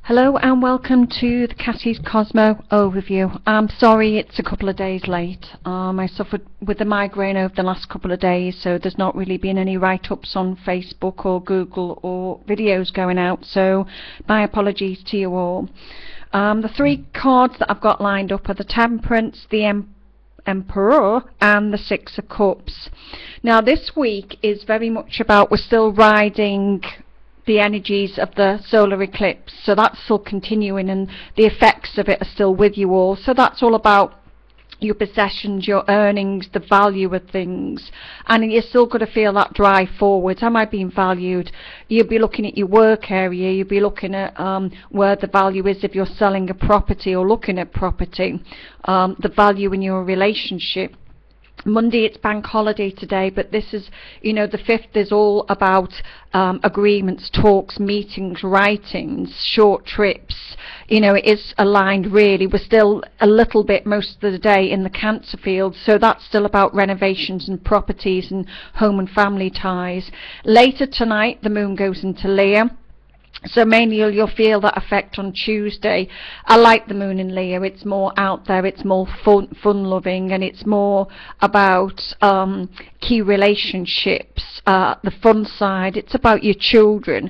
Hello and welcome to the Cassie's Cosmo overview. I'm sorry it's a couple of days late. I suffered with a migraine over the last couple of days, so there's not really been any write-ups on Facebook or Google or videos going out, so my apologies to you all. The three cards that I've got lined up are the Temperance, the Emperor and the Six of Cups. Now this week is very much about, we're still riding the energies of the solar eclipse, so that's still continuing and the effects of it are still with you all. So that's all about your possessions, your earnings, the value of things, and you're still going to feel that drive forward. Am I being valued? You'll be looking at your work area, you'll be looking at where the value is if you're selling a property or looking at property, the value in your relationship. Monday, it's bank holiday today, but this is, you know, the 5th is all about agreements, talks, meetings, writings, short trips. You know, it is aligned really. We're still a little bit most of the day in the Cancer field, so that's still about renovations and properties and home and family ties. Later tonight, the moon goes into Leo. So mainly you'll feel that effect on Tuesday. I like the moon in Leo. It's more out there, it's more fun-loving, and it's more about key relationships, the fun side. It's about your children,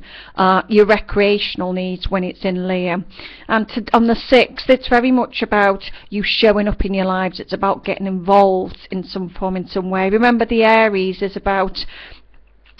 your recreational needs when it's in Leo. And on the 6th, it's very much about you showing up in your lives. It's about getting involved in some form, in some way. Remember, the Aries is about,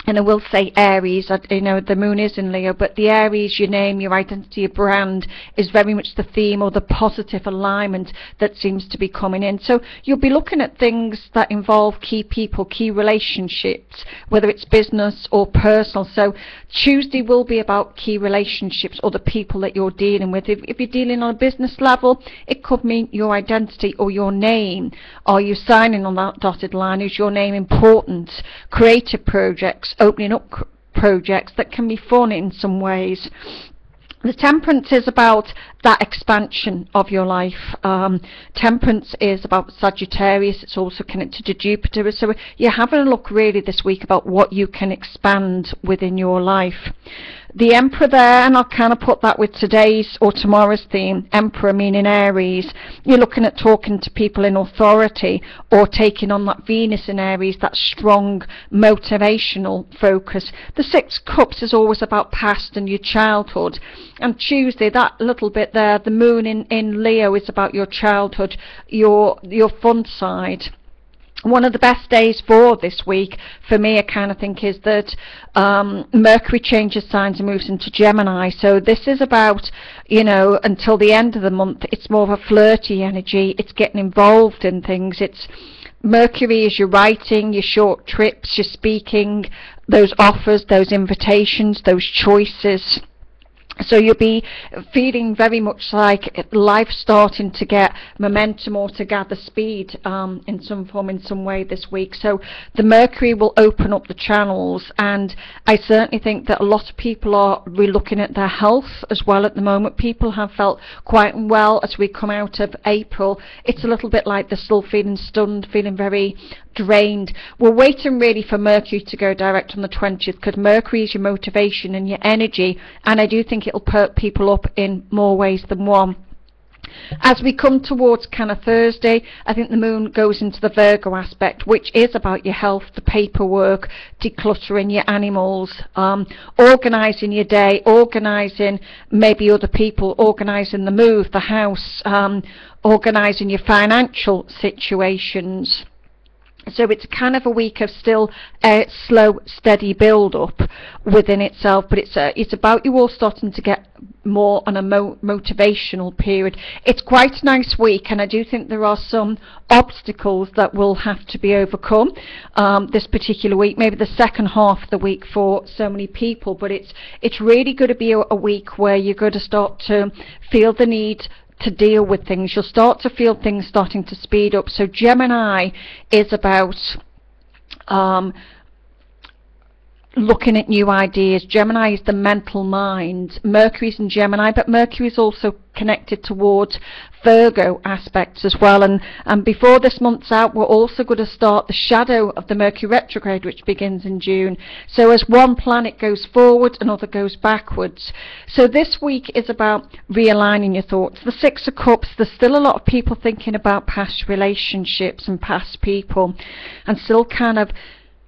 and I will say Aries, you know, the moon is in Leo, but the Aries, your name, your identity, your brand, is very much the theme or the positive alignment that seems to be coming in. So you'll be looking at things that involve key people, key relationships, whether it's business or personal. So Tuesday will be about key relationships or the people that you're dealing with. If you're dealing on a business level, it could mean your identity or your name. Are you signing on that dotted line? Is your name important? Creative projects, opening up projects that can be fun in some ways. The Temperance is about that expansion of your life. Temperance is about Sagittarius. It's also connected to Jupiter. So you're having a look really this week about what you can expand within your life. The Emperor there, and I'll kind of put that with today's or tomorrow's theme, Emperor meaning Aries. You're looking at talking to people in authority or taking on that Venus in Aries, that strong motivational focus. The Six of Cups is always about past and your childhood. And Tuesday, that little bit there, the moon in Leo is about your childhood, your fun side. One of the best days for this week, for me, I kind of think, is that Mercury changes signs and moves into Gemini. So this is about, you know, until the end of the month, it's more of a flirty energy. It's getting involved in things. It's Mercury is your writing, your short trips, your speaking, those offers, those invitations, those choices. So you'll be feeling very much like life starting to get momentum or to gather speed in some form, in some way this week. So the Mercury will open up the channels, and I certainly think that a lot of people are relooking at their health as well at the moment. People have felt quite unwell as we come out of April. It's a little bit like they're still feeling stunned, feeling very drained. We're waiting really for Mercury to go direct on the 20th, because Mercury is your motivation and your energy, and I do think it'll perk people up in more ways than one. As we come towards kind of Thursday, I think the moon goes into the Virgo aspect, which is about your health, the paperwork, decluttering your animals, organising your day, organising maybe other people, organising the move, the house, organising your financial situations. So it's kind of a week of still a slow, steady build-up within itself, but it's about you all starting to get more on a motivational period. It's quite a nice week, and I do think there are some obstacles that will have to be overcome this particular week, maybe the second half of the week for so many people, but it's really going to be a week where you're going to start to feel the need to deal with things. You'll start to feel things starting to speed up. So looking at new ideas. Gemini is the mental mind. Mercury's in Gemini, but Mercury is also connected towards Virgo aspects as well, and before this month's out, we're also going to start the shadow of the Mercury retrograde, which begins in June. So as one planet goes forward, another goes backwards. So this week is about realigning your thoughts. The Six of Cups, there's still a lot of people thinking about past relationships and past people, and still kind of,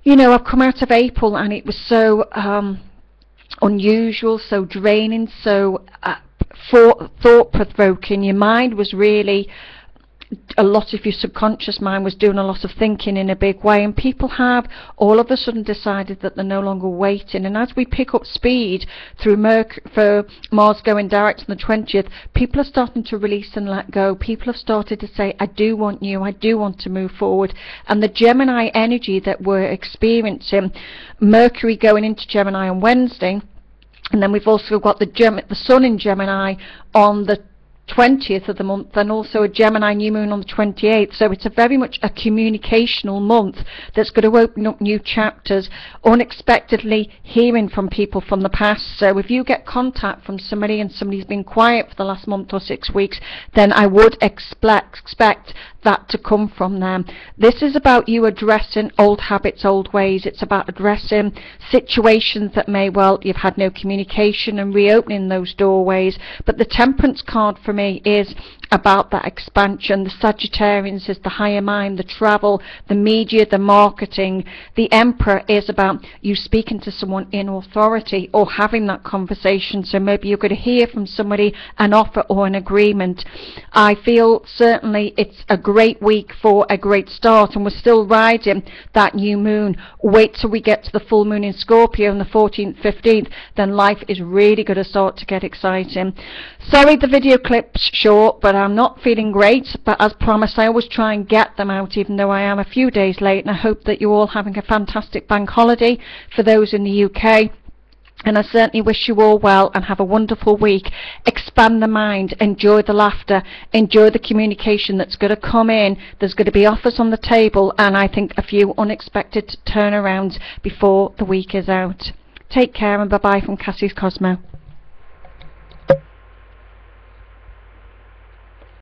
you know, I've come out of April and it was so unusual, so draining, so thought-provoking. Your mind was really, a lot of your subconscious mind was doing a lot of thinking in a big way, and people have all of a sudden decided that they're no longer waiting. And as we pick up speed through for Mars going direct on the 20th, people are starting to release and let go. People have started to say, I do want you, I do want to move forward. And the Gemini energy that we're experiencing, Mercury going into Gemini on Wednesday, and then we've also got the Sun in Gemini on the 20th of the month, and also a Gemini new moon on the 28th. So it's a very much a communicational month that's going to open up new chapters, unexpectedly hearing from people from the past. So if you get contact from somebody and somebody's been quiet for the last month or 6 weeks, then I would expect that to come from them. This is about you addressing old habits, old ways. It's about addressing situations that may, well, you've had no communication, and reopening those doorways. But the Temperance card for me is about that expansion. The Sagittarians is the higher mind, the travel, the media, the marketing. The Emperor is about you speaking to someone in authority or having that conversation. So maybe you're going to hear from somebody an offer or an agreement. I feel certainly it's a great week for a great start, and we're still riding that new moon. Wait till we get to the full moon in Scorpio on the 14th, 15th, then life is really going to start to get exciting. Sorry the video clip's short, but I'm not feeling great, but as promised I always try and get them out even though I am a few days late, and I hope that you're all having a fantastic bank holiday for those in the UK. And I certainly wish you all well and have a wonderful week. Expand the mind, enjoy the laughter, enjoy the communication that's going to come in. There's going to be offers on the table, and I think a few unexpected turnarounds before the week is out. Take care, and bye-bye from Cassie's Cosmo.